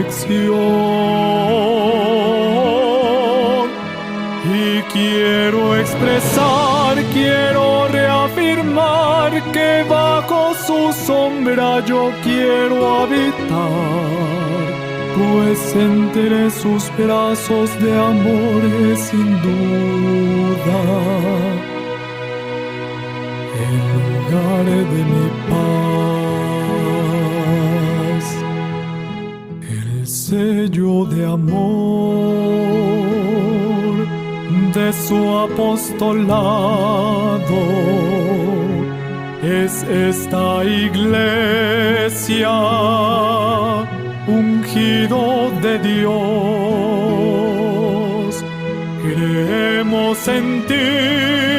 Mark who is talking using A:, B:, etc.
A: resurrección. Y quiero expresar, quiero reafirmar que bajo su sombra yo quiero habitar, pues entre sus brazos de amor es sin duda el lugar de mi paz, el sello de amor de su apostolado. Es esta iglesia, ungido de Dios. Creemos en ti,